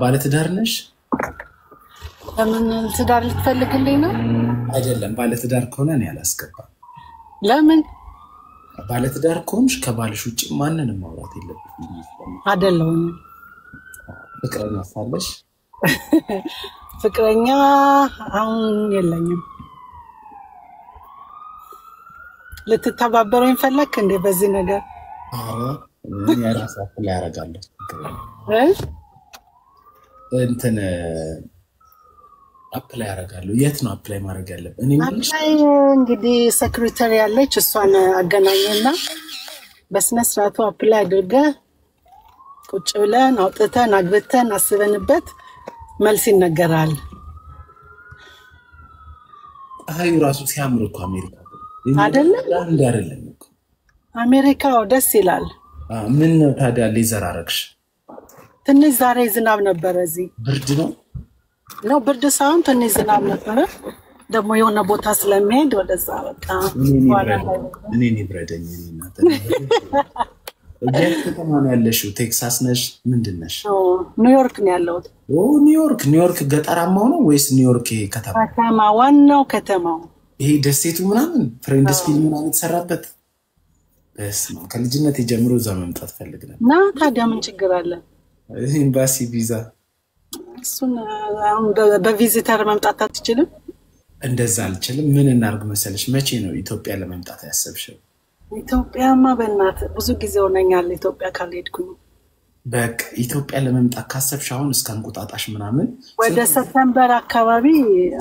ባለ ትዳር ነሽ? ለምን ትዳር ልትፈልግልኝ ነው? አይደለም ባለ ትዳር ከሆነ እኔ አላስገባም። ለምን? ባለ ትዳር ከሆንሽ ከባልሽ ውጪ ማንንም ማውራት የለብሽም። አይደለም ፍቅረኛ ሳለሽ? ፍቅረኛ አሁን የለኝም። ልትተባበረኝ ፈለክ እንዴ በዚህ ነገር? አረ እኔ ራሴ አፕላይ አደርጋለሁ። እንትን አፕላይ አደርጋለሁ። የት ነው አፕላይ ማድረግ ያለብን? እኔ ማለት እንግዲህ ሴክሬታሪ ያለች እሷን አገናኘና በስነ ስርዓቱ አፕላይ አድርገህ ቁጭ ብለን አውጥተን አግብተን አስበንበት መልስ ይነገራል። አይ ራሱ ሲያምር እኮ አሜሪካ አይደለም እኮ አሜሪካው ደስ ይላል። ምን ነው ታዲያ ሌዘር አረግሽ? ትንሽ ዛሬ ዝናብ ነበረ። እዚህ ብርድ ነው? ብርድ ሳይሆን ትንሽ ዝናብ ነበረ። ደግሞ የሆነ ቦታ ስለሚሄድ ወደዛ በቃ እኔ ብረደኝ እናንተ ከተማ ነው ያለሽው? ቴክሳስ ነሽ? ምንድን ነሽ? ኒውዮርክ ነው ያለሁት። ኒውዮርክ ገጠራማው ነው ወይስ ኒውዮርክ ከተማ? ዋናው ከተማው ይሄ ደሴቱ ምናምን ፍሬንድስ ፊልም ምናምን የተሰራበት? በስመ አብ ከልጅነት ጀምሮ እዛ መምጣት ፈልግ ነበር። እና ታዲያ ምን ችግር አለ? ኤምባሲ ቪዛ እሱን በቪዚተር መምጣት አትችልም? እንደዛ አልችልም። ምን እናርግ መሰለሽ? መቼ ነው ኢትዮጵያ ለመምጣት ያሰብሽው? ኢትዮጵያማ በእናት ብዙ ጊዜ ሆነኛል ኢትዮጵያ ካልሄድኩኝ። በቃ ኢትዮጵያ ለመምጣት ካሰብሽ አሁን እስከ እንቁጣጣሽ ምናምን ወደ ሰፕተምበር አካባቢ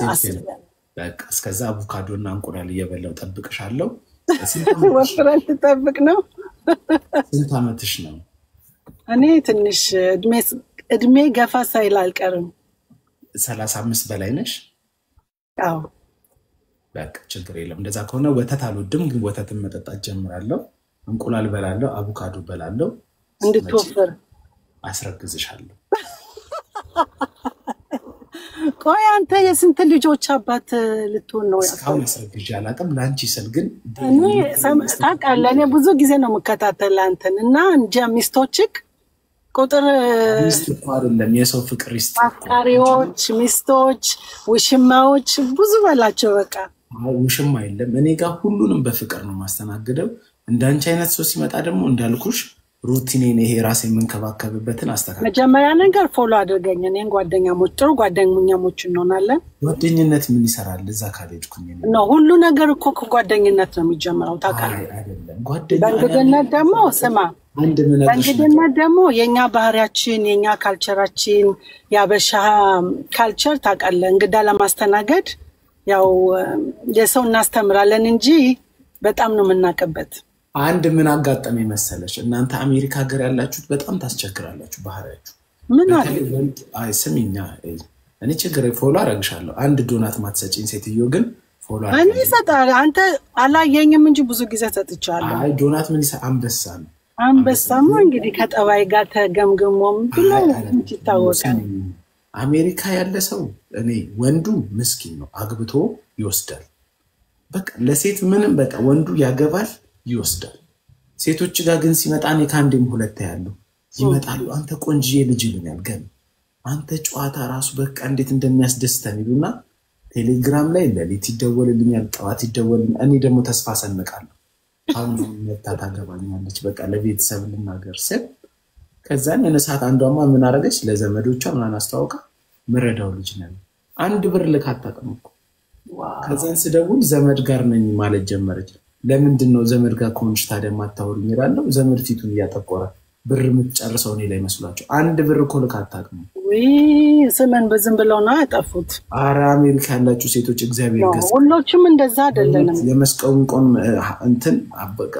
አስበን በቃ እስከዛ አቮካዶና እንቁላል እየበላው ጠብቅሻለሁ። ወፍረን ትጠብቅ ነው። ስንት ዓመትሽ ነው? እኔ ትንሽ እድሜ ገፋ ሳይል አልቀርም። 35 በላይ ነሽ? አዎ በቃ ችግር የለም። እንደዛ ከሆነ ወተት አልወድም፣ ግን ወተትን መጠጣት ጀምራለሁ። እንቁላል በላለሁ፣ አቮካዶ በላለሁ። እንድትወፍር አስረግዝሻለሁ። ቆይ አንተ የስንት ልጆች አባት ልትሆን ነው? እስካሁን አስረግዤ አላውቅም። ለአንቺ ስል ግን እኔ ታውቃለህ፣ እኔ ብዙ ጊዜ ነው የምከታተል አንተን እና እንጃ ሚስቶችክ ቁጥር አይደለም የሰው ፍቅር ይስጥ። አፍቃሪዎች፣ ሚስቶች፣ ውሽማዎች ብዙ በላቸው። በቃ ውሽማ የለም እኔ ጋር ሁሉንም በፍቅር ነው ማስተናግደው። እንዳንቺ አይነት ሰው ሲመጣ ደግሞ እንዳልኩሽ ሩቲኔን ይሄ ራሴ የምንከባከብበትን አስተካክል። መጀመሪያ ነገር ፎሎ አድርገኝ። እኔን ጓደኛሞች ጥሩ ጓደኛሞች እንሆናለን። ጓደኝነት ምን ይሰራል እዛ ካልሄድኩኝ ነው? ሁሉ ነገር እኮ ከጓደኝነት ነው የሚጀምረው ታውቃለህ። አይደለም በእንግድነት ደግሞ ስማ፣ በእንግድነት ደግሞ የኛ ባህሪያችን የኛ ካልቸራችን ያበሻ ካልቸር ታውቃለህ። እንግዳ ለማስተናገድ ያው የሰው እናስተምራለን እንጂ በጣም ነው የምናቀበት። አንድ ምን አጋጠመኝ መሰለሽ? እናንተ አሜሪካ ሀገር ያላችሁት በጣም ታስቸግራላችሁ ባህሪያችሁ። ምን አለ? አይ ስሚኛ፣ እኔ ችግር ፎሎ አረግሻለሁ። አንድ ዶናት ማትሰጪኝ ሴትዮ ግን ፎሎ እኔ እሰጥሃለሁ። አንተ አላየኝም እንጂ ብዙ ጊዜ ሰጥቻለሁ። አይ ዶናት ምን አንበሳ ነው። አንበሳማ እንግዲህ ከጠባይ ጋር ተገምግሞም ብሎ ይታወቃል። አሜሪካ ያለ ሰው እኔ ወንዱ ምስኪን ነው፣ አግብቶ ይወስዳል። በቃ ለሴት ምንም በቃ ወንዱ ያገባል ይወስዳል። ሴቶች ጋር ግን ሲመጣ እኔ ከአንዴም ሁለቴ ያለው ይመጣሉ። አንተ ቆንጂዬ ልጅ ይሉኛል፣ ግን አንተ ጨዋታ ራሱ በቃ እንዴት እንደሚያስደስተን ይሉና ቴሌግራም ላይ ለሊት ይደወልልኛል፣ ጠዋት ይደወልልኛል። እኔ ደግሞ ተስፋ ሰንቃለሁ። አሁን መታ ታገባኛለች በቃ ለቤተሰብ ልናገር ስል ከዛን የሆነ ሰዓት አንዷማ ምን አደረገች? ለዘመዶቿ ምናምን አስተዋውቃ ምረዳው ልጅ ነው አንድ ብር ልክ አታውቅም እኮ። ከዛን ስደውል ዘመድ ጋር ነኝ ማለት ጀመረች። ለምንድን ነው ዘመድ ጋር ከሆንሽ ታዲያ ማታወሩኝ እላለሁ። ዘመድ ፊቱን እያጠቆረ ብር የምትጨርሰው እኔ ላይ መስሏቸው አንድ ብር እኮ ልክ አታውቅም። ስምን በዝም ብለው ነው ያጠፉት። ኧረ አሜሪካ ያላችሁ ሴቶች እግዚአብሔር ይመስገን ሁሎችም እንደዛ አይደለንም። የመስቀሉን ቆም እንትን አበቃ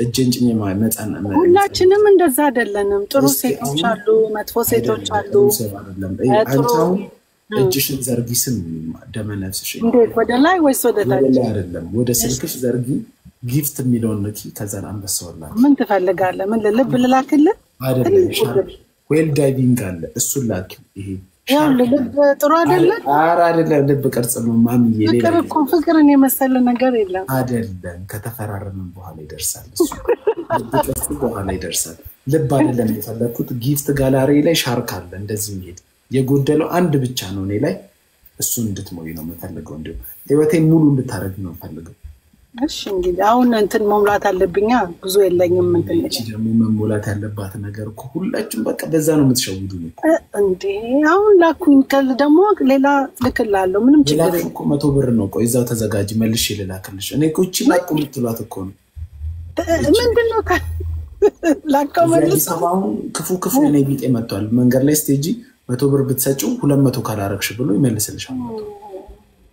እጄን ጭኜ መጻን ሁላችንም እንደዛ አይደለንም። ጥሩ ሴቶች አሉ፣ መጥፎ ሴቶች አሉ። አንቺው እጅሽን ዘርጊ። ስም ደመነፍስሽ እንዴት ወደ ላይ ወይስ ወደ ታች? አይደለም ወደ ስልክሽ ዘርጊ። ጊፍት የሚለውን ነኪ። ከዛን አንበሳውላ ምን ትፈልጋለህ? ምን ልብ ልላክልህ? አይደለም ዌል ዳይቪንግ አለ እሱን ላኪ። ይሄ ያው ልብ ጥሩ አይደለም። ኧረ አይደለም ልብ ቅርጽ ነው ማሚዬ። ፍቅር እኮ ፍቅርን የመሰለ ነገር የለም። አይደለም ከተፈራረምን በኋላ ይደርሳል እሱ። ልብ ቅርጽ በኋላ ይደርሳል። ልብ አይደለም የፈለኩት። ጊፍት ጋላሪ ላይ ሻርክ አለ እንደዚህ የሚሄድ የጎደለው አንድ ብቻ ነው እኔ ላይ። እሱ እንድትሞይ ነው የምፈልገው። እንዲሁ ህይወቴን ሙሉ እንድታረግ ነው የምፈልገው። እሺ እንግዲህ አሁን እንትን መሙላት አለብኛ ብዙ የለኝም። እንትን እቺ ደግሞ መሞላት ያለባት ነገር እኮ ሁላችሁም በቃ በዛ ነው የምትሸውዱኝ እንዴ። አሁን ላኩኝ ከል ደግሞ ሌላ ልክላለሁ ምንም ችግር የለም እኮ 100 ብር ነው። ቆይ እዛው ተዘጋጅ መልሼ ልላክልሽ። እኔ እኮ እቺ ላቁ የምትሏት እኮ ነው። ምንድነው ላቀው መልስ ሰባውን ክፉ እኔ ቢጤ መጥቷል። መንገድ ላይ ስቴጂ 100 ብር ብትሰጪው 200 ካላረክሽ ብሎ ይመልስልሻል።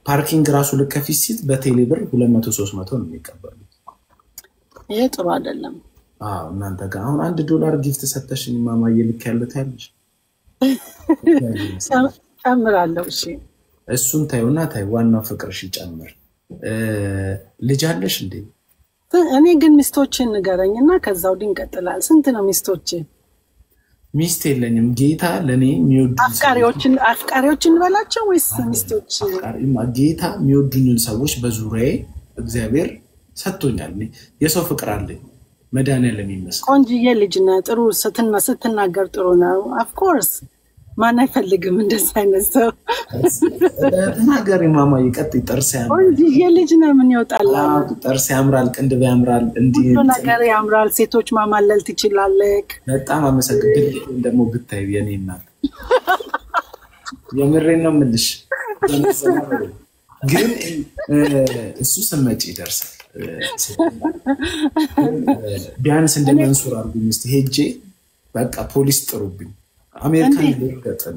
ፓርኪንግ ራሱ ልከፊት ሲት በቴሌ ብር 200 300 ነው የሚቀበሉ። ይሄ ጥሩ አይደለም። እናንተ ጋር አሁን $1 ጊፍት ሰጠሽኝ ማማዬ ልክ ያለው ታያለሽ። ጨምራለሁ። እሺ እሱን ታዩና ታይ ዋናው ፍቅርሽ ይጨምር። ልጅ አለሽ እንዴ? እኔ ግን ሚስቶችን ንገረኝና ከዛው እንቀጥላለን። ስንት ነው ሚስቶች? ሚስት የለኝም። ጌታ ለኔ የሚወዱ አፍቃሪዎችን በላቸው ወይስ ሚስቶች? ጌታ የሚወዱኝን ሰዎች በዙሪያዬ እግዚአብሔር ሰጥቶኛል። የሰው ፍቅር አለኝ። መድኃኒዓለም ይመስገን። ቆንጅዬ ልጅ ነህ። ጥሩ ስትናገር ጥሩ ነው። ኦፍ ኮርስ ማን አይፈልግም እንደዚህ አይነት ሰው። ተናገሪ ማማዬ ቀጥይ። ጥርስ ያምራል። ቆንጅዬ ልጅ ነህ። ምን ይወጣል? ጥርስ ያምራል፣ ቅንድብ ያምራል፣ እንዲህ ሁሉ ነገር ያምራል። ሴቶች ማማለል ትችላለህ። በጣም አመሰግናለሁ። ደግሞ ብታይ የኔ እናት የምሬን ነው የምልሽ። ግን እሱ ስመጪ ይደርሳል። ቢያንስ እንደ መንሱር አድርጉኝ እስኪ ሄጄ በቃ ፖሊስ ጥሩብኝ። አሜሪካን ልርገጥን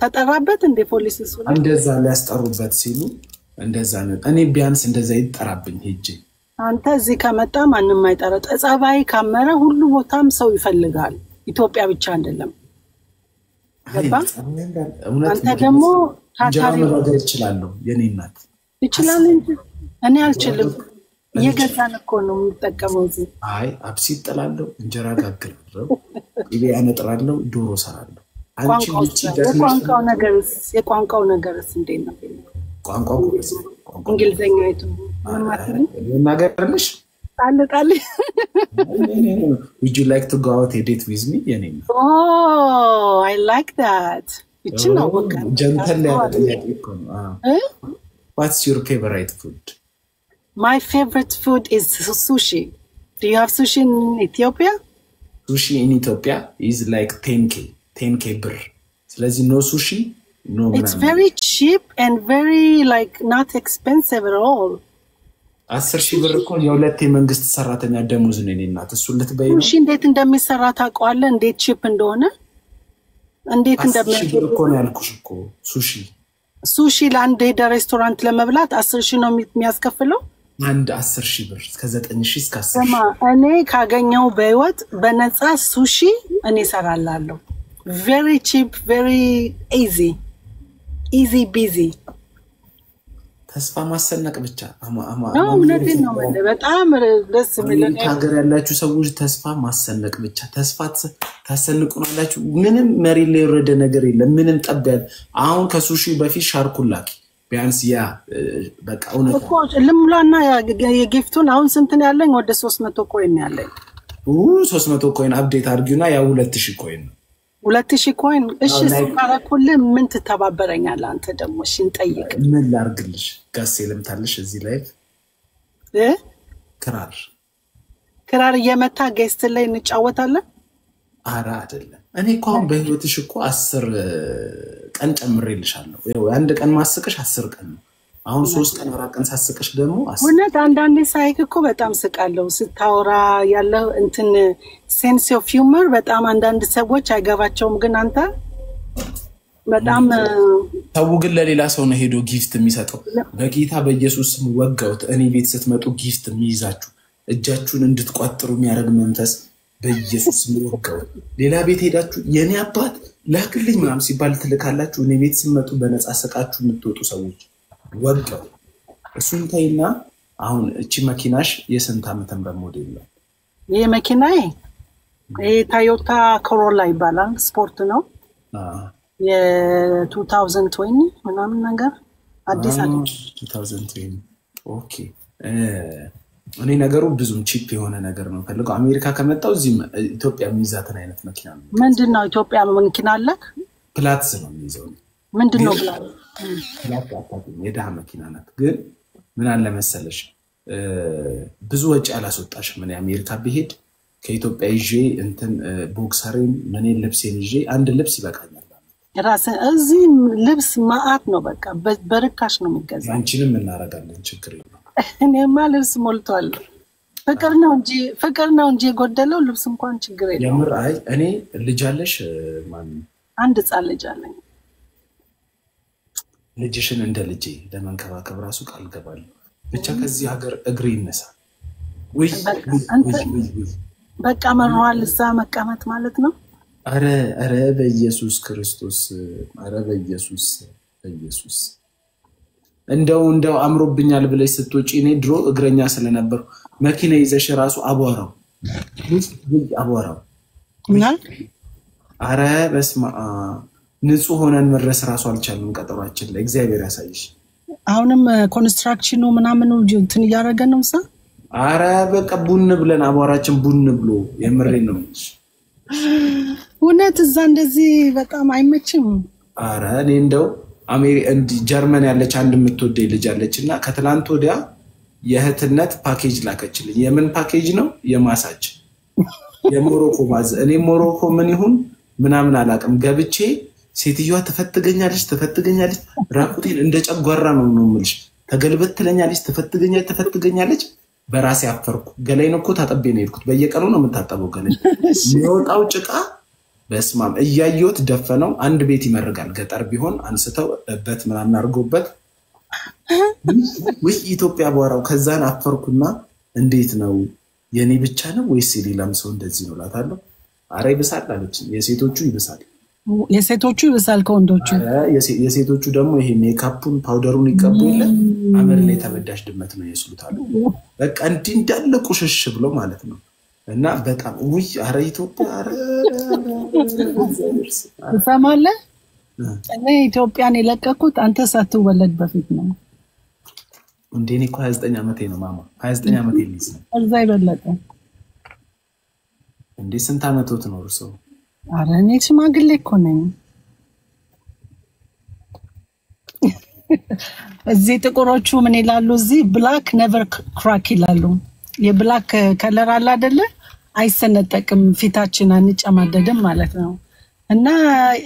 ተጠራበት እንደ ፖሊስ እሱ እንደዛ ሊያስጠሩበት ሲሉ እንደዛ ነው። እኔ ቢያንስ እንደዛ ይጠራብኝ ሄጄ። አንተ እዚህ ከመጣ ማንንም አይጠረጥ። ጸባይ ካመረ ሁሉ ቦታም ሰው ይፈልጋል። ኢትዮጵያ ብቻ አይደለም። አንተ ደግሞ ታታሪ ነገር ይችላል። የኔ እናት ይችላል እንጂ እኔ አልችልም። የገዛን እኮ ነው የምጠቀመው እዚህ። አይ አብሲ ጥላለሁ፣ እንጀራ ጋግራለሁ፣ ኢቤ አነጥራለሁ፣ ዶሮ ሰራለሁ። አንቺ ልጅ የቋንቋው ነገርስ እንዴት ነው? ቋንቋው እንግሊዘኛ አይቱ እናገርልሽ ጣል Would you like to go out a date with me? የኔ Oh, I like that. እቺ ነው በቃ ጀንተል ያደርጋል እኮ ነው። What's your favorite food? My favorite food is sushi. Do you have sushi in Ethiopia? Sushi in Ethiopia is like 10k ብር። ስለዚህ no sushi, no. It's very cheap and very like not expensive at all. 10,000 ብር እኮ የሁለት የመንግስት ሰራተኛ ደሞዝ ነው የኔ እናት። እሱ ልትበይ ነው። sushi እንዴት እንደሚሰራ ታውቀዋለህ? እንዴት cheap እንደሆነ እንዴት እንደሚያደርግ እኮ ነው ያልኩሽ እኮ sushi ለአንድ ሄደ ሬስቶራንት ለመብላት 10,000 ነው የሚያስከፍለው። አንድ 10,000 ብር ከ9,000 እስከ 10,000። እኔ ካገኘው በህይወት በነፃ sushi እኔ ሰራላለሁ። very cheap, very easy busy. ተስፋ ማሰነቅ ብቻ እውነቴን ነው ማለት በጣም ደስ የሚል ሀገር ያላችሁ ሰዎች ተስፋ ማሰነቅ ብቻ ተስፋ ታሰንቁናላችሁ። ምንም መሬት ላይ የወረደ ነገር የለም። ምንም ጠብያል። አሁን ከሱሺ በፊት ሻርኩላኪ ቢያንስ ያ በቃ እውነት እኮ ልምላና የጊፍቱን አሁን ስንት ነው ያለኝ? ወደ 300 ኮይን ያለኝ። 300 ኮይን አፕዴት አድርጊውና ያ 2000 ኮይን ነው። 2000 ኮይን። እሺ ስካራኩል ምን ትተባበረኛለህ አንተ? ደግሞ እሺ እንጠይቅ። ምን ላርግልሽ? ጋስ የለምታልሽ እዚህ ላይ ክራር እየመታ ጌስት ላይ እንጫወታለን። አራ አይደለም እኔ እኮ አሁን በህይወትሽ እኮ 10 ቀን ጨምሬልሻለሁ። ያው አንድ ቀን ማስቀሽ 10 ቀን ነው። አሁን 3 ቀን 4 ቀን ሳስቀሽ ደግሞ 10። እውነት አንዳንዴ ሳይክ እኮ በጣም ስቃለሁ ስታወራ ያለው እንትን ሴንስ ኦፍ ሂውመር በጣም አንዳንድ ሰዎች አይገባቸውም። ግን አንተ በጣም ታው ግን ለሌላ ሰው ነው ሄዶ ጊፍት የሚሰጠው። በጌታ በኢየሱስ ስም ወጋውት። እኔ ቤት ስትመጡ ጊፍት የሚይዛችሁ እጃችሁን እንድትቋጥሩ የሚያደርግ መንፈስ በኢየሱስ ስም ወጋው። ሌላ ቤት ሄዳችሁ የኔ አባት ላክልኝ ምናምን ሲባል ትልካላችሁ። እኔ ቤት ስትመጡ በነፃ ሰቃችሁ የምትወጡ ሰዎች ወጋው። እሱን ታይና አሁን እቺ መኪናሽ የስንት ዓመተ ምህረት ሞዴል ነው? ይሄ መኪናዬ ቶዮታ ኮሮላ ይባላል። ስፖርት ነው። የ2020 ምናምን ነገር አዲስ አዲስ 2020። ኦኬ እኔ ነገሩ ብዙም ቺፕ የሆነ ነገር ነው ፈልገው አሜሪካ ከመጣው እዚህ ኢትዮጵያ የሚይዛትን አይነት መኪና ነው። ምንድነው ኢትዮጵያ መኪና አለክ? ፕላትስ ነው የሚይዘው። ምንድነው ፕላትስ የድሃ መኪና ናት። ግን ምን አለ መሰለሽ ብዙ ወጪ አላስወጣሽም። ምን አሜሪካ ብሄድ ከኢትዮጵያ ይዤ እንትን ቦክሰሬን ምንን ልብሴን ይዤ አንድ ልብስ ይበቃኛል። ራስ እዚህ ልብስ ማአት ነው በቃ በርካሽ ነው የሚገዛው። አንቺንም እናረጋለን ችግር የለም። እኔማ ልብስ ሞልቷል። ፍቅር ነው እንጂ የጎደለው ልብስ እንኳን ችግር የለም። የምር አይ እኔ ልጅ አለሽ ማን? አንድ ህፃን ልጅ አለኝ። ልጅሽን እንደ ልጄ ለመንከባከብ ራሱ ቃል ገባለሁ። ብቻ ከዚህ ሀገር እግሬ ይነሳ ወይ በቃ መሯል እዛ መቀመጥ ማለት ነው። አረ በኢየሱስ ክርስቶስ አረ በኢየሱስ እንደው አምሮብኛል ብለሽ ስትወጪ እኔ ድሮ እግረኛ ስለነበር መኪና ይዘሽ ራሱ አቧራው እና አረ በስማ ንጹህ ሆነን መድረስ ራሱ አልቻልንም ቀጠሯችን ላይ እግዚአብሔር ያሳይሽ። አሁንም ኮንስትራክሽኑ ምናምኑ እንትን እያደረገ ነው ሳ አረ በቃ ቡን ብለን አቧራችን ቡን ብሎ የምሬን ነው። እውነት እዛ እንደዚህ በጣም አይመችም። አረ እኔ እንደው ጀርመን ያለች አንድ የምትወደኝ ልጅ አለችና ከትላንት ወዲያ የእህትነት ፓኬጅ ላከችልኝ። የምን ፓኬጅ ነው? የማሳጅ የሞሮኮ ማዝ እኔ ሞሮኮ ምን ይሁን ምናምን አላውቅም። ገብቼ ሴትዮዋ ትፈትገኛለች ራቁቴን እንደ ጨጓራ ነው የምልሽ። ተገልበት ትለኛለች ትፈትገኛለች። በራሴ አፈርኩ። ገላይን እኮ ታጠቤ ነው የሄድኩት። በየቀኑ ነው የምታጠበው ገላይ። የሚወጣው ጭቃ በስማም እያየሁት ደፈነው። አንድ ቤት ይመርጋል ገጠር ቢሆን አንስተው እበት ምናምን አድርጎበት ወይ ኢትዮጵያ አቧራው። ከዛን አፈርኩና እንዴት ነው የኔ ብቻ ነው ወይስ ሌላም ሰው እንደዚህ ነው እላታለሁ። አረ ይብሳል አለችኝ። የሴቶቹ ይብሳል ከወንዶቹ። የሴቶቹ ደግሞ ይሄ ሜካፑን ፓውደሩን ይቀቡ የለ አመር ላይ ተበዳሽ ድመት ነው ይስሉታል። በቃ እንዲህ እንዳለ ቁሽሽ ብሎ ማለት ነው። እና በጣም ውይ አረ ኢትዮጵያ አረ ሰማለህ። እኔ ኢትዮጵያን የለቀኩት አንተ ሳትወለድ በፊት ነው። እንደኔ እኮ 29 ዓመቴ ነው ማማ 29 ዓመቴ ልጅ ነው። እዛ ይበለጠ እንዴ ስንት ዓመቶት ነው እርሶ? አረ እኔ ሽማግሌ እኮ ነኝ። እዚህ ጥቁሮቹ ምን ይላሉ? እዚህ ብላክ ኔቨር ክራክ ይላሉ። የብላክ ከለር አለ አይደለ? አይሰነጠቅም፣ ፊታችን አንጨማደድም ማለት ነው። እና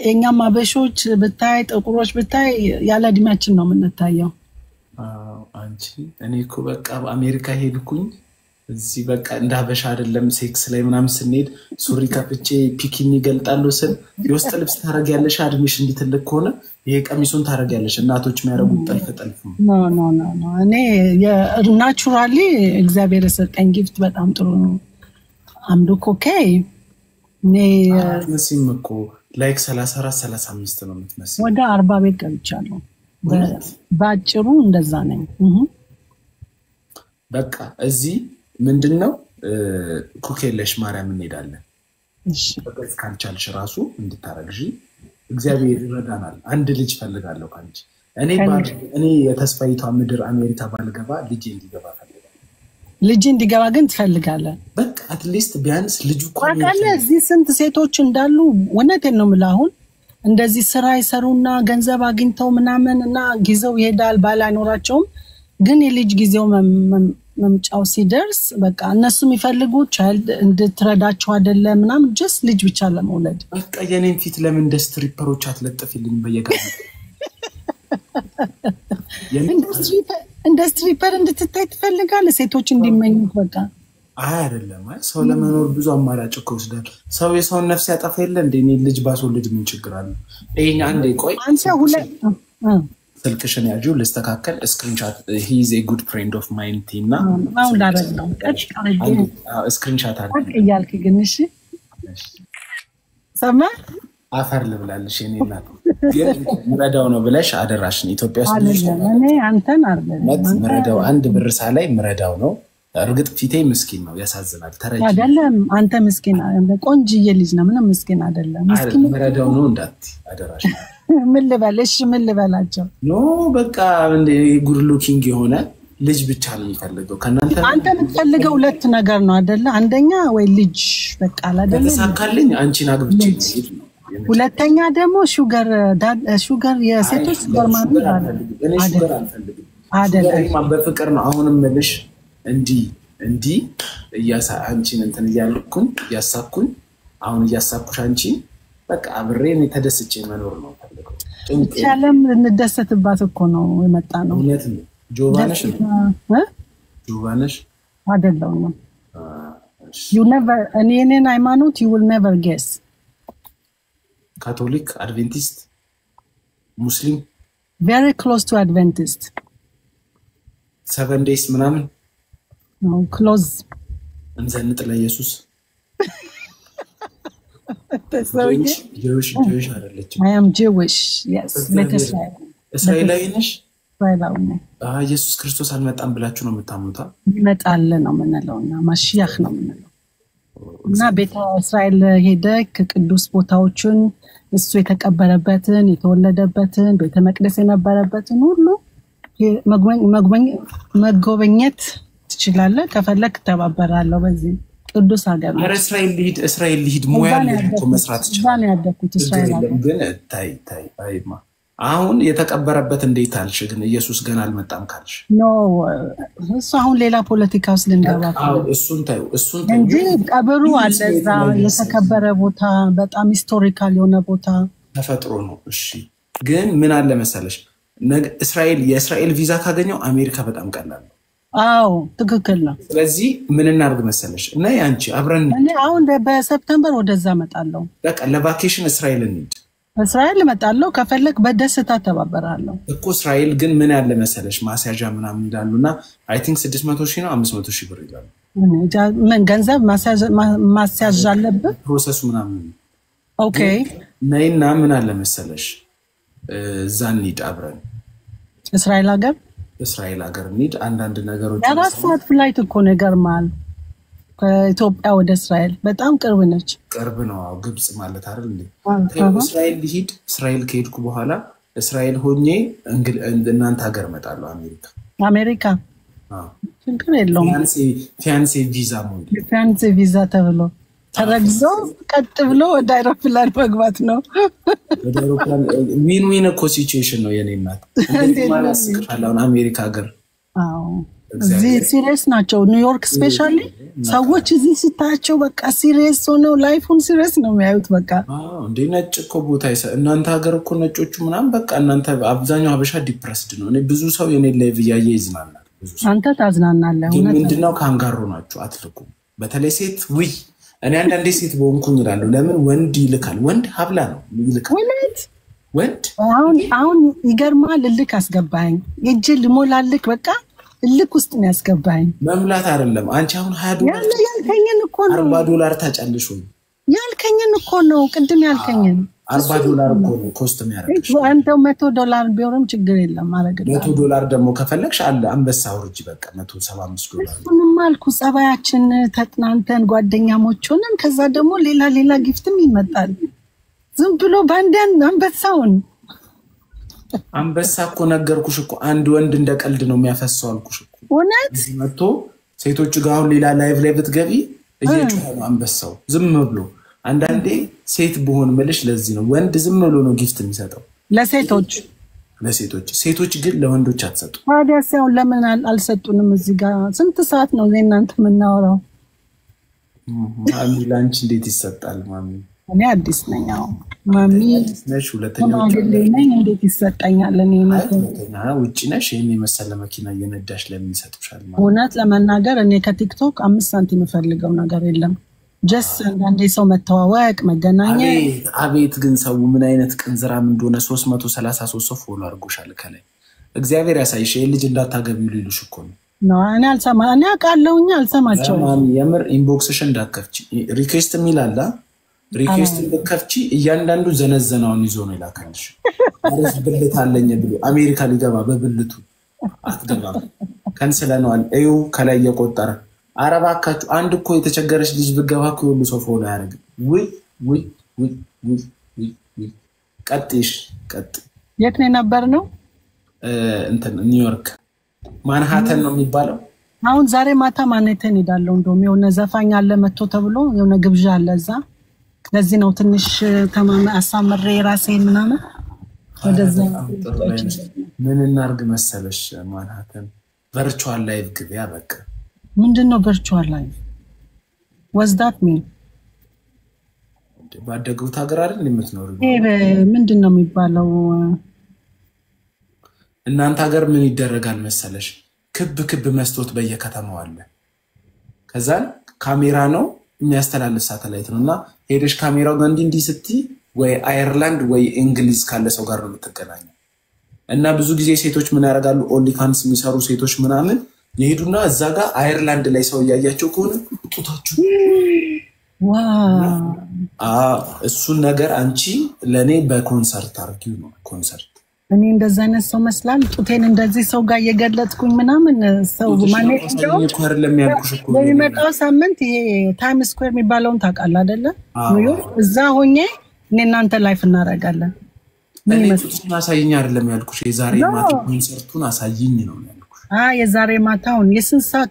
የኛም አበሾች ብታይ ጥቁሮች ብታይ ያለ እድሜያችን ነው የምንታየው። አንቺ እኔ እኮ በቃ አሜሪካ ሄድኩኝ እዚህ በቃ እንዳበሻ አይደለም። ሴክስ ላይ ምናምን ስንሄድ ሱሪ ከፍቼ ፒኪኒ ይገልጣሉ ስል የውስጥ ልብስ ታረጊያለሽ አድሚሽ እንዲትልቅ ከሆነ ይሄ ቀሚሱን ታረጊያለሽ። እናቶች የሚያረጉት ጠልፍ ኖ እኔ ናቹራሊ እግዚአብሔር የሰጠኝ ጊፍት በጣም ጥሩ ነው። አምዱኮ ኦኬ እኔ መስም እኮ ላይክ 34 35 ነው የምትመስለው። ወደ 40 ቤት ገብቻለሁ። ባጭሩ እንደዛ ነኝ። በቃ እዚህ ምንድነው ኩኬለሽ ማርያም እንሄዳለን። እሺ በቃ ካልቻልሽ ራሱ እንድታረግጂ እግዚአብሔር ይረዳናል። አንድ ልጅ ፈልጋለሁ ካንቺ። እኔ የተስፋይቷ ምድር አሜሪካ ባልገባ ልጅ እንዲገባ ፈልጋለሁ። ልጅ እንዲገባ ግን ትፈልጋለህ? በቃ አትሊስት ቢያንስ ልጅ ቆቃለ እዚህ ስንት ሴቶች እንዳሉ ወነቴን ነው የምልህ። አሁን እንደዚህ ስራ ይሰሩና ገንዘብ አግኝተው ምናምን እና ጊዜው ይሄዳል ባላኖራቸውም ግን የልጅ ጊዜው መምጫው ሲደርስ በቃ እነሱ የሚፈልጉት ቻይልድ እንድትረዳቸው አይደለም ምናምን ጀስት ልጅ ብቻ ለመውለድ። በቃ የኔን ፊት ለምን እንደ ስትሪፐሮች አትለጥፊልኝ በየጋዜጣው? እንደ ስትሪፐር እንድትታይ ትፈልጋለህ? ሴቶች እንዲመኙት በቃ አይደለም። ሰው ለመኖር ብዙ አማራጭ እኮ ወስዳል። ሰው የሰውን ነፍስ ያጠፋ የለ እንደ እኔ ልጅ ባስወልድ ምን ችግር አለ? ይሄን አንዴ ቆይ አንተ ሁለት ስልክሽን ያዡ ልስተካከል። ስክሪንሻት he is a good friend of mine ቲና ነው ዳረለው ስክሪንሻት አለ እያልክ ግን እሺ ሰማ አፈር ልብላልሽ እኔ እናት ምረዳው ነው ብለሽ አደራሽን ኢትዮጵያ ውስጥ እኔ አንተን አይደለም ምረዳው አንድ ብር ሳላይ ምረዳው ነው። እርግጥ ፊቴ ምስኪን ነው ያሳዝናል። ተረጂ አይደለም አንተ ምስኪን አይደለም ቆንጅዬ ልጅ ነው ምንም ምስኪን አይደለም። ምስኪን ምረዳው ነው እንዳት አደራሽ ምን ልበልሽ ምን ልበላቸው? ኖ በቃ እንደ ጉድ ሉኪንግ የሆነ ልጅ ብቻ ነው የሚፈልገው ከናንተ አንተ የምትፈልገው ሁለት ነገር ነው አይደለ አንደኛ ወይ ልጅ በቃ አይደለ ተሳካልኝ አንቺን አግብቼ ነው ሁለተኛ ደግሞ ሹገር የሴቶች ሹገር ማለት እኔ ሹገር አልፈልግም አይደለም በፍቅር ነው አሁንም መልሽ እንዲ አንቺን እንትን እያልኩኝ ያሳኩኝ አሁን እያሳኩሽ አንቺን በቃ አብሬን ተደስቼ መኖር ነው ፈልገው ቻለም እንደሰትባት እኮ ነው የመጣ ነው እውነት ነው ጆቫነሽ አይደለም you never እኔን ሃይማኖት you will never guess ካቶሊክ አድቬንቲስት ሙስሊም very close to adventist 7 days ምናምን no close እንዘንጥ ለኢየሱስ Jewish አይደለችም I am Jewish yes እስራኤላዊ ነሽ እስራኤላዊ ነኝ ኢየሱስ ክርስቶስ አልመጣም ብላችሁ ነው የምታምኑታ ይመጣል ነው የምንለውና ማሽያህ ነው የምንለው እና ቤተ እስራኤል ሄደ ከቅዱስ ቦታዎችን እሱ የተቀበረበትን የተወለደበትን ቤተ መቅደስ የነበረበትን ሁሉ መጎብኘት ትችላለህ ከፈለክ ተባበራለሁ በዚህ ቅዱስ ሀገር ነው እስራኤል ሊሄድ ሙያ ነው መስራት ይችላል ያደኩት እስራኤል ግን ታይ አይማ አሁን የተቀበረበት እንዴት አልሽ ግን ኢየሱስ ገና አልመጣም ካልሽ ኖ እሱ አሁን ሌላ ፖለቲካ ውስጥ ልንገባ እሱን ታዩ እንጂ ቀብሩ አለዛ የተከበረ ቦታ በጣም ሂስቶሪካል የሆነ ቦታ ተፈጥሮ ነው እሺ ግን ምን አለ መሰለሽ የእስራኤል ቪዛ ካገኘው አሜሪካ በጣም ቀላል ነው አዎ ትክክል ነው ስለዚህ ምን እናርግ መሰለሽ እና ያንቺ አብረን እኔ አሁን በሰፕቴምበር ወደዛ መጣለሁ በቃ ለቫኬሽን እስራኤል እንሂድ እስራኤል መጣለሁ ከፈለክ በደስታ ተባበራለሁ እኮ እስራኤል ግን ምን ያለ መሰለሽ ማስያዣ ምናምን ይላሉና አይ ቲንክ 600,000 ነው 500,000 ብር ይላሉ ምን ገንዘብ ማስያዣ አለበት ፕሮሰሱ ምናምን ኦኬ ነይና ምን አለ መሰለሽ እዛ እንሂድ አብረን እስራኤል ሀገር እንሂድ አንዳንድ ነገሮች የአራት ሰዓት ፍላይት እኮ ነገር ማል ከኢትዮጵያ ወደ እስራኤል በጣም ቅርብ ነው ግብጽ ማለት አይደል እንዴ እስራኤል ሊሄድ እስራኤል ከሄድኩ በኋላ እስራኤል ሆኜ እናንተ ሀገር መጣለሁ አሜሪካ ችግር የለውም ፊያንሴ ቪዛ ተብሎ ተረግዞ ቀጥ ብሎ ወደ አይሮፕላን መግባት ነው ወደ አይሮፕላን ዊን እኮ ሲቹዌሽን ነው የኔ እናት እንዴት ማለት ስክራላውን አሜሪካ ሀገር አዎ እዚህ ሲሪየስ ናቸው ኒውዮርክ ስፔሻሊ ሰዎች እዚህ ሲታቸው በቃ ሲሪየስ ሆነው ላይፉን ሲሪየስ ነው የሚያዩት በቃ እንዴ ነጭ እኮ ቦታ እናንተ ሀገር እኮ ነጮቹ ምናምን በቃ እናንተ አብዛኛው ሀበሻ ዲፕረስድ ነው እኔ ብዙ ሰው የኔ ላይቭ ያየ ይዝናናል አንተ ታዝናናለህ ምንድነው ካንጋሮ ናቸው አትልኩም በተለይ ሴት እኔ አንዳንዴ ሴት በሆንኩኝ እላለሁ ለምን ወንድ ይልካል ወንድ ሀብላ ነው ይልካል ወንድ አሁን ይገርማል ልክ አስገባኝ እጅ ልሞላልክ በቃ ልክ ውስጥ ነው ያስገባኝ መምላት አይደለም አንቺ አሁን $20 ያልከኝን እኮ ነው $40 ታጫልሽ ወይ ያልከኝን እኮ ነው ቅድም ያልከኝን $40 እኮ ነው ኮስት የሚያደርግሽ አንተው $100 ቢሆንም ችግር የለም ማለት ነው $100 ደግሞ ከፈለግሽ አለ አንበሳ ወርጂ በቃ $175 ምንም አልኩ ጸባያችን ተጥናንተን ጓደኛሞች ሆነን ከዛ ደግሞ ሌላ ጊፍትም ይመጣል ዝም ብሎ ባንዳን አንበሳ እኮ ነገርኩሽ እኮ አንድ ወንድ እንደ ቀልድ ነው የሚያፈሰው አልኩሽ እኮ እውነት መጥቶ ሴቶች ጋር አሁን ሌላ ላይቭ ላይ ብትገቢ እየጮኸ ነው አንበሳው ዝም ብሎ አንዳንዴ ሴት በሆን መልሽ ለዚህ ነው ወንድ ዝም ብሎ ነው ጊፍት የሚሰጠው ሴቶች ግን ለወንዶች አትሰጡ ታዲያ ሲያው ለምን አልሰጡንም እዚህ ጋር ስንት ሰዓት ነው እናንተ የምናወራው ማሚ ላንቺ እንዴት ይሰጣል ማሚ እኔ አዲስ ነኝ ማሚ ነሽ ሁለተኛ ነኝ እንዴት ይሰጣኛል እኔ ውጪ ነሽ የኔ መሰለ መኪና እየነዳሽ ለምን ይሰጡሻል ማለት እውነት ለመናገር እኔ ከቲክቶክ 5 ሳንቲም ፈልገው ነገር የለም ጀስት አንዳንዴ ሰው መተዋወቅ መገናኘት አቤት ግን ሰው ምን አይነት ቅንዝራም እንደሆነ 333 ሰው ፎሎ አድርጎሻል ከላይ እግዚአብሔር ያሳይሽ የልጅ እንዳታገቢው ሊሉሽ እኮ ነው እኔ አውቃለሁኝ አልሰማቸው የምር ኢንቦክስሽ እንዳትከፍቺ ሪኩዌስት የሚላላ ሪኩዌስት በከፍቺ እያንዳንዱ ዘነዘናውን ይዞ ነው ይላካልሽ አሪፍ ብልት አለኝ ብሎ አሜሪካ ሊገባ በብልቱ አትገባም ካንሰለናል እዩ ከላይ የቆጠረ አረባካችሁ አንድ እኮ የተቸገረች ልጅ ብገባ እኮ ሁሉ ሰው ፎሎ ያደርግ ወይ ቀጥ የት ነው ነበር ነው እንትን ኒውዮርክ ማንሃተን ነው የሚባለው። አሁን ዛሬ ማታ ማንሃተን ሄዳለሁ። እንደውም የሆነ ዘፋኝ አለ መጥቶ ተብሎ የሆነ ግብዣ አለ እዛ። ለዚህ ነው ትንሽ ተማም አሳምሬ ራሴን ምናምን ወደዛ ምን እናርግ መሰለሽ ማንሃተን ቨርቹዋል ላይቭ ግቢያ በቃ ምንድነው ቨርቹዋል ላይቭ ወዝዳት ምን ባደጉት ሀገር አይደል የምትኖሩ ምንድነው የሚባለው እናንተ ሀገር ምን ይደረጋል መሰለሽ ክብ መስቶት በየከተማው አለ ከዛን ካሜራ ነው የሚያስተላልፍ ሳተላይት ነውና ሄደሽ ካሜራው ጋር እንዲ ስቲ ወይ አየርላንድ ወይ እንግሊዝ ካለ ሰው ጋር ነው የምትገናኘው እና ብዙ ጊዜ ሴቶች ምን ያደርጋሉ ኦንሊፋንስ የሚሰሩ ሴቶች ምናምን ይሄዱና እዛ ጋር አየርላንድ ላይ ሰው ያያቸው ከሆነ ጡታችሁ ዋው እሱን ነገር አንቺ ለኔ በኮንሰርት አርጊው ነው ኮንሰርት እኔ እንደዛ አይነት ሰው መስላል ጡቴን እንደዚህ ሰው ጋር የገለጥኩኝ ምናምን ሰው ማለት ነው አይደለም ያልኩሽ እኮ በሚመጣው ሳምንት ይሄ ታይም ስኩዌር የሚባለውን ታውቃለህ አይደለ ኒውዮርክ እዛ ሆኜ እኔ እናንተ ላይፍ እናደርጋለን ምን ይመስልሽ አሳይኝ አይደለም ያልኩሽ የዛሬ ማታ ኮንሰርቱን አሳይኝ ነው ያልኩሽ የዛሬ ማታውን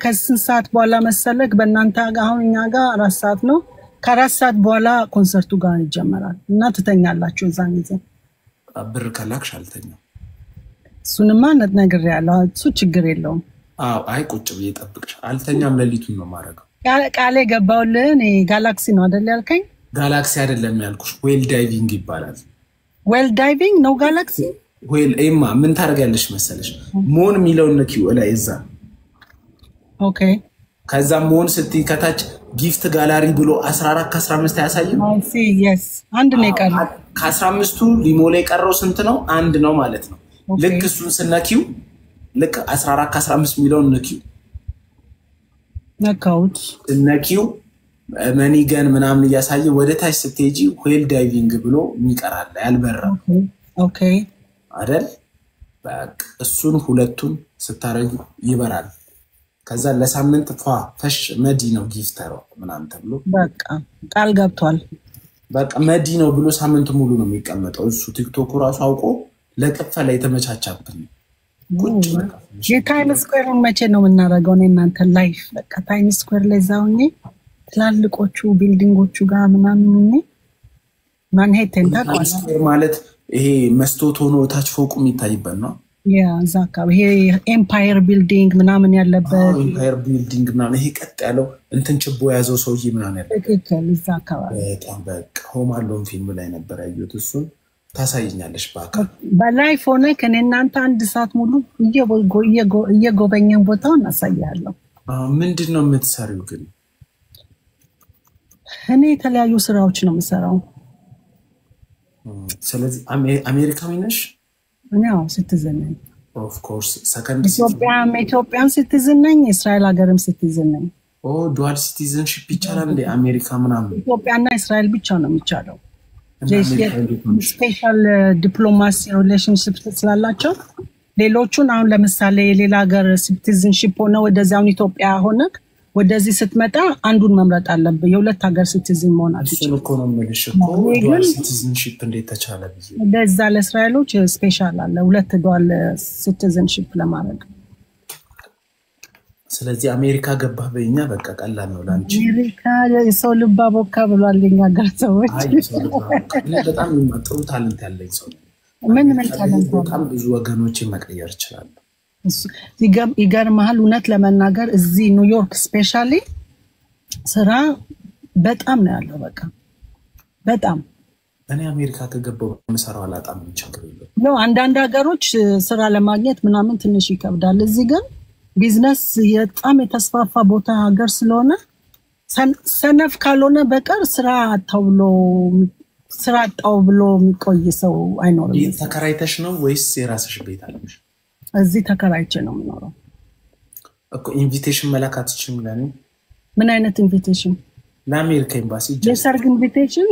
ከስንት ሰዓት በኋላ መሰለክ በእናንተ አሁን እኛ ጋር 4 ሰዓት ነው ከ4 ሰዓት በኋላ ኮንሰርቱ ጋር ይጀምራል እና ትተኛላችሁ እዛን ጊዜ ብር ከላክሽ አልተኛም እሱንማ ነገር ያለው እሱ ችግር የለውም አይ ቁጭ ብዬ ጠብቅሽ አልተኛም ለሊቱን ነው ማረጋው ቃሌ ገባውልን ጋላክሲ ነው አይደል ያልከኝ ጋላክሲ አይደለም ያልኩሽ ዌል ዳይቪንግ ይባላል ዌል ዳይቪንግ ነው ጋላክሲ ዌል ኤማ ምን ታረጋለሽ መሰለሽ ሞን ሚለውን ነኪው ላይ እዛ ኦኬ ከዛ ሞን ስትይ ከታች ጊፍት ጋላሪ ብሎ 14 ከ15 ያሳየው ሲ yes አንድ ነው ይቀር ከ15ቱ ሊሞላ የቀረው ስንት ነው አንድ ነው ማለት ነው ልክ እሱን ስነኪው ልክ 14 ከ15 ሚሊዮን ነኪው ነካውት ነኪው መኒገን ምናምን ያሳየ ወደ ታች ስትሄጂ ዌል ዳይቪንግ ብሎ የሚቀራል ያልበራ ኦኬ አይደል በቃ እሱን ሁለቱን ስታረጊ ይበራል ከዛ ለሳምንት ፈሽ መዲ ነው ጊፍተሩ ምናምን ተብሎ በቃ ቃል ገብቷል በቃ መዲ ነው ብሎ ሳምንት ሙሉ ነው የሚቀመጠው እሱ ቲክቶክ ራሱ አውቆ ለከፈለ የተመቻቻብኝ ቁጭ በቃ የታይም ስኩዌርን መቼ ነው የምናደርገው ነው እናንተ ላይፍ በቃ ታይም ስኩዌር ላይ ዛውኝ ትላልቆቹ ቢልዲንጎቹ ጋር ምናምን ማንሄተን ታቋላ ማለት ይሄ መስቶት ሆኖ ታች ፎቁ የሚታይበት ነው ዛካ ይሄ ኤምፓየር ቢልዲንግ ምናምን ያለበት ኤምፓየር ቢልዲንግ ምናምን ይሄ ቀጥ ያለው እንትን ችቦ ያዘው ሰውዬ ምናምን ያለበት ትክክል ዛካ በጣም በቃ ሆም አሎን ፊልም ላይ ነበር ያዩት እሱን ታሳይኛለሽ በአካል በላይፍ ሆነ ከኔ እናንተ 1 ሰዓት ሙሉ እየጎበኘን ቦታውን አሳያለሁ ምንድነው የምትሰሪው ግን እኔ የተለያዩ ስራዎች ነው የምሰራው ስለዚህ አሜሪካዊ ነሽ ነው ስትዘነኝ ኦፍ ኮርስ ሰከንድ ኢትዮጵያም ስትዘነኝ እስራኤል ሀገርም ስትዘነኝ ዱዋል ሲቲዝንሺፕ ይቻላል እንደ አሜሪካ ምናምን ኢትዮጵያና እስራኤል ብቻ ነው የሚቻለው ስፔሻል ዲፕሎማሲ ሪሌሽንሺፕ ስላላቸው ሌሎቹን አሁን ለምሳሌ ሌላ ሀገር ሲቲዝንሺፕ ሆነ ወደዛው ኢትዮጵያ ሆነ ወደዚህ ስትመጣ አንዱን መምረጥ አለበት የሁለት ሀገር ሲቲዝን መሆን አለበት እሱ እኮ ነው የምልሽ እኮ ዱዋል ሲቲዝንሺፕ እንዴት ተቻለ ብዬ ለዛ ለእስራኤሎች ስፔሻል አለ ሁለት ዱዋል ሲቲዝንሺፕ ለማድረግ ስለዚህ አሜሪካ ገባ በእኛ በቃ ቀላል ነው ላንቺ አሜሪካ የሰው ልብ አቦካ ብሏል የኛ ሀገር ሰዎች በጣም ጥሩ ታለንት ያለኝ ሰው ምን ታለንት በጣም ብዙ ወገኖችን መቀየር ይችላል ይገርማል እውነት ለመናገር እዚህ ኒውዮርክ ስፔሻሊ ስራ በጣም ነው ያለው በቃ በጣም እኔ አሜሪካ ከገባው መስራው አላጣም ችግር የለም ነው አንዳንድ ሀገሮች ስራ ለማግኘት ምናምን ትንሽ ይከብዳል እዚህ ግን ቢዝነስ በጣም የተስፋፋ ቦታ ሀገር ስለሆነ ሰነፍ ካልሆነ በቀር ስራ አጣው ብሎ የሚቆይ ሰው አይኖርም ተከራይተሽ ነው ወይስ የራስሽ ቤት አለሽ እዚህ ተከራይቼ ነው የምኖረው እኮ ኢንቪቴሽን መላካትችም ለኔ ምን አይነት ኢንቪቴሽን ለአሜሪካ ኤምባሲ የሰርግ ኢንቪቴሽን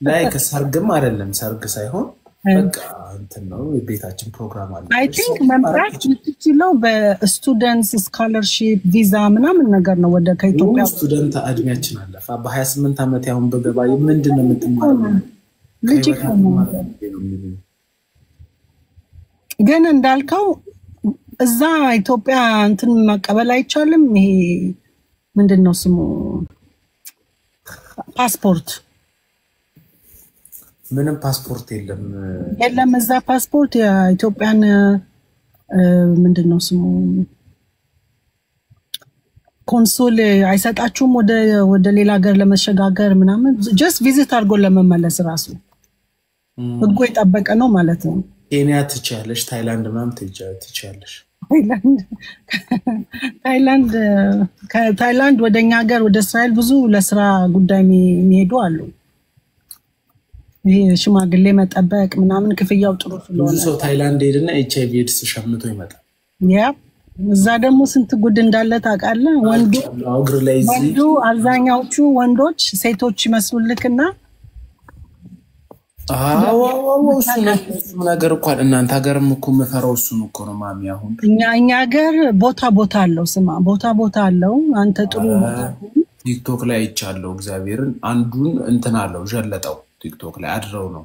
ላይ ከሰርግም አይደለም ሰርግ ሳይሆን በቃ እንትን ነው የቤታችን ፕሮግራም አለ አይ ቲንክ መምጣት የምትችለው በስቱደንትስ ስኮለርሺፕ ቪዛ ምናምን ነገር ነው ወደ ከኢትዮጵያ ስቱደንት እድሜያችን አለፈ በ28 ዓመት ያሁን በገባ ምንድነው የምትማረው ልጅ ግን እንዳልከው እዛ ኢትዮጵያ እንትን መቀበል አይቻልም። ይሄ ምንድነው ስሙ ፓስፖርት ምንም ፓስፖርት የለም እዛ ፓስፖርት የኢትዮጵያን ምንድነው ስሙ ኮንሱል አይሰጣችሁም ወደ ሌላ ሀገር ለመሸጋገር ምናምን just visit አድርጎ ለመመለስ ራሱ ህጉ የጠበቀ ነው ማለት ነው። ኬንያ ትችያለሽ፣ ታይላንድ ምናምን ትችያለሽ። ታይላንድ ወደኛ ሀገር ወደ እስራኤል ብዙ ለስራ ጉዳይ የሚሄዱ አሉ። ይሄ ሽማግሌ መጠበቅ ምናምን ክፍያው ጥሩ ስለሆነ ብዙ ሰው ታይላንድ ሄድና HIV ኤድስ ሸምቶ ይመጣል። እዛ ደግሞ ስንት ጉድ እንዳለ ታውቃለህ። ወንዱ አብዛኛዎቹ ወንዶች ሴቶች ይመስሉልክና እሱ ነገር እኮ እናንተ ሀገርም እኮ መፈራው እሱ እኮ ነው ማሚ። አሁን እኛ ሀገር ቦታ አለው። ስማ ቦታ አለው። አንተ ጥሩ ቲክቶክ ላይ አይቻለሁ እግዚአብሔርን አንዱን እንትን አለው ጀለጠው ቲክቶክ ላይ አድረው ነው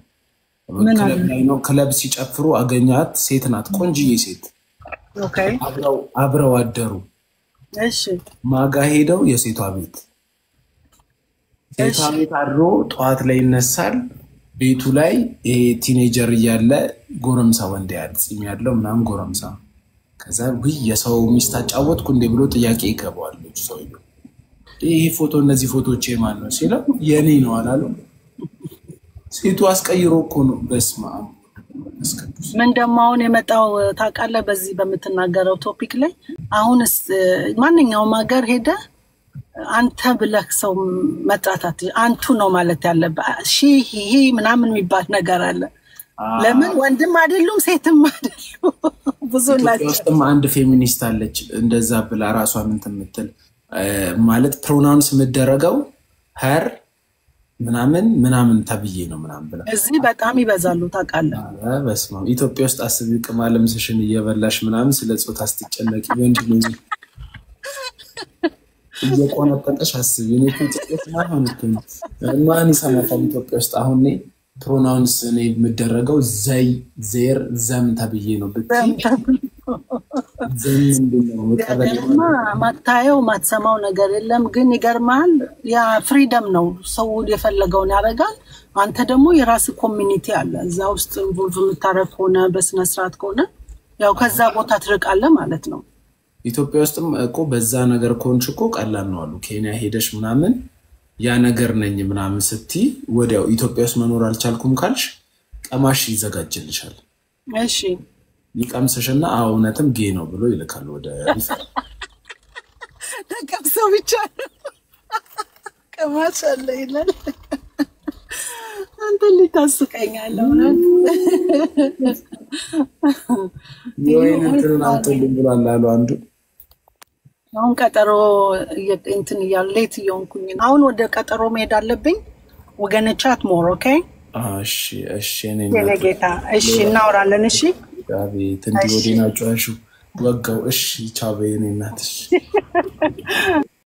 ክለብ ላይ ነው ክለብ ሲጨፍሩ አገኛት ሴት ናት ቆንጂዬ ሴት ኦኬ አብረው አደሩ። እሺ ማጋ ሄደው የሴቷ ቤት አድሮ ጧት ላይ ይነሳል። ቤቱ ላይ ይሄ ቲኔጀር እያለ ጎረምሳ ወንድ ያጽም ያለው ምናምን ጎረምሳ ከዛ የሰው ሚስት አጫወትኩ እንዴ ብሎ ጥያቄ ይገባዋል። ልጅ ሰውዬው ይሄ ፎቶ እነዚህ ፎቶዎች የማን ነው ሲለው የኔ ነው አላለው። ሴቱ አስቀይሮ እኮ ነው። በስመ አብ ምን ደሞ አሁን የመጣው ታውቃለህ? በዚህ በመተናገረው ቶፒክ ላይ አሁንስ ማንኛውም ሀገር ሄደ አንተ ብለህ ሰው መጣታት አንቱ ነው ማለት ያለበት። ይሄ ምናምን የሚባል ነገር አለ። ለምን ወንድም አይደሉም ሴትም አይደሉም ብዙ ናቸው። ውስጥም አንድ ፌሚኒስት አለች እንደዛ ብላ ራሷን እንትን የምትል ማለት ፕሮናውንስ የምደረገው ሄር ምናምን ተብዬ ነው ምናምን ብላ እዚህ በጣም ይበዛሉ ታውቃለህ። በስመ አብ ኢትዮጵያ ውስጥ አስቢ ቅማለም ስሽን እየበላሽ ምናምን ስለ ጾታ ስትጨነቂ ወንድ ነው እየቆነጠጠሽ አስቢ። እኔ ጥቂት ማን ይሰማታል ኢትዮጵያ ውስጥ አሁን እኔ ፕሮናውንስ እኔ የምደረገው ዘይ ዜር ዘም ተብዬ ነው ብትይ ማታየው ማትሰማው ነገር የለም። ግን ይገርማል ያ ፍሪደም ነው። ሰው የፈለገውን ያደርጋል። አንተ ደግሞ የራስ ኮሚኒቲ አለ እዛ ውስጥ ኢንቮልቭ የምታረግ ሆነ በስነ ስርዓት ከሆነ ያው ከዛ ቦታ ትርቃለህ ማለት ነው። ኢትዮጵያ ውስጥም እኮ በዛ ነገር ኮንች እኮ ቀላል ነው አሉ። ኬንያ ሄደሽ ምናምን ያ ነገር ነኝ ምናምን ስትይ ወዲያው ኢትዮጵያ ውስጥ መኖር አልቻልኩም ካልሽ ቀማሽ ይዘጋጅልሻል። እሺ ይቀምስሽና እውነትም ጌ ነው ብሎ ይልካል ወደ ይፈር ተቀምሰው ብቻ ቀማሽ አለ ይላል። አንተ ልታስቀኛለህ ማለት ይሄንን አንተልኝ ብሏል አሉ አንዱ። አሁን ቀጠሮ እንትን እያለ ሌት እየሆንኩኝ አሁን ወደ ቀጠሮ መሄድ አለብኝ። ወገነ ቻት ሞር ኦኬ። እሺ እኔ ጌታ እሺ እናወራለን። እሺ አቤት እንዲህ ወዲና ጫሹ ወጋው። እሺ ቻው በይኔ እናትሽ